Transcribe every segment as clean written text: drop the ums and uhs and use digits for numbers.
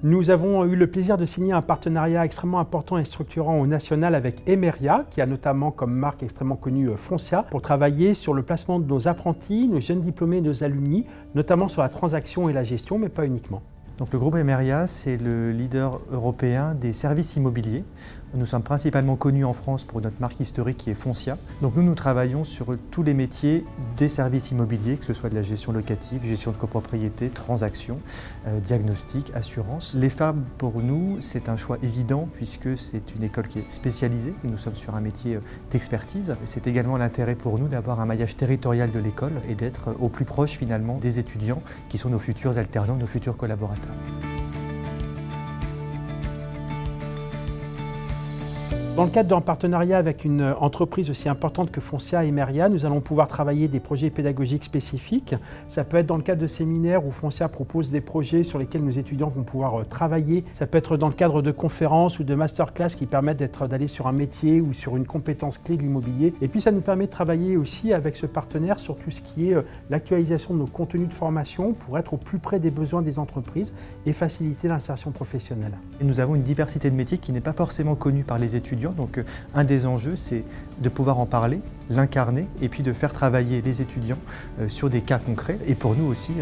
Nous avons eu le plaisir de signer un partenariat extrêmement important et structurant au national avec Emeria, qui a notamment comme marque extrêmement connue Foncia, pour travailler sur le placement de nos apprentis, nos jeunes diplômés et nos alumni, notamment sur la transaction et la gestion, mais pas uniquement. Donc le groupe Emeria, c'est le leader européen des services immobiliers. Nous sommes principalement connus en France pour notre marque historique qui est Foncia. Donc nous travaillons sur tous les métiers des services immobiliers, que ce soit de la gestion locative, gestion de copropriété, transaction, diagnostic, assurance. Les FAB, pour nous, c'est un choix évident puisque c'est une école qui est spécialisée. Nous sommes sur un métier d'expertise. C'est également l'intérêt pour nous d'avoir un maillage territorial de l'école et d'être au plus proche finalement des étudiants qui sont nos futurs alternants, nos futurs collaborateurs. Dans le cadre d'un partenariat avec une entreprise aussi importante que Foncia et Emeria, nous allons pouvoir travailler des projets pédagogiques spécifiques. Ça peut être dans le cadre de séminaires où Foncia propose des projets sur lesquels nos étudiants vont pouvoir travailler. Ça peut être dans le cadre de conférences ou de masterclass qui permettent d'aller sur un métier ou sur une compétence clé de l'immobilier. Et puis ça nous permet de travailler aussi avec ce partenaire sur tout ce qui est l'actualisation de nos contenus de formation pour être au plus près des besoins des entreprises et faciliter l'insertion professionnelle. Et nous avons une diversité de métiers qui n'est pas forcément connue par les étudiants. Donc un des enjeux, c'est de pouvoir en parler, l'incarner et puis de faire travailler les étudiants sur des cas concrets et pour nous aussi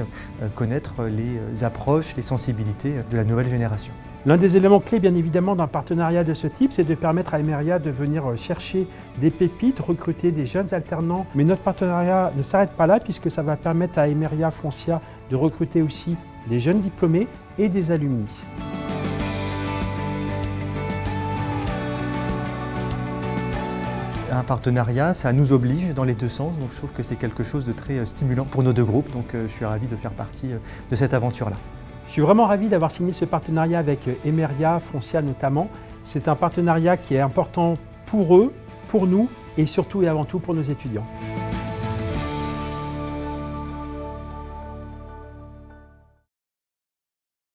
connaître les approches, les sensibilités de la nouvelle génération. L'un des éléments clés, bien évidemment, d'un partenariat de ce type, c'est de permettre à Emeria de venir chercher des pépites, recruter des jeunes alternants. Mais notre partenariat ne s'arrête pas là, puisque ça va permettre à Emeria Foncia de recruter aussi des jeunes diplômés et des alumni. Un partenariat, ça nous oblige dans les deux sens, donc je trouve que c'est quelque chose de très stimulant pour nos deux groupes, donc je suis ravi de faire partie de cette aventure-là. Je suis vraiment ravi d'avoir signé ce partenariat avec Emeria, Foncia notamment. C'est un partenariat qui est important pour eux, pour nous et surtout et avant tout pour nos étudiants.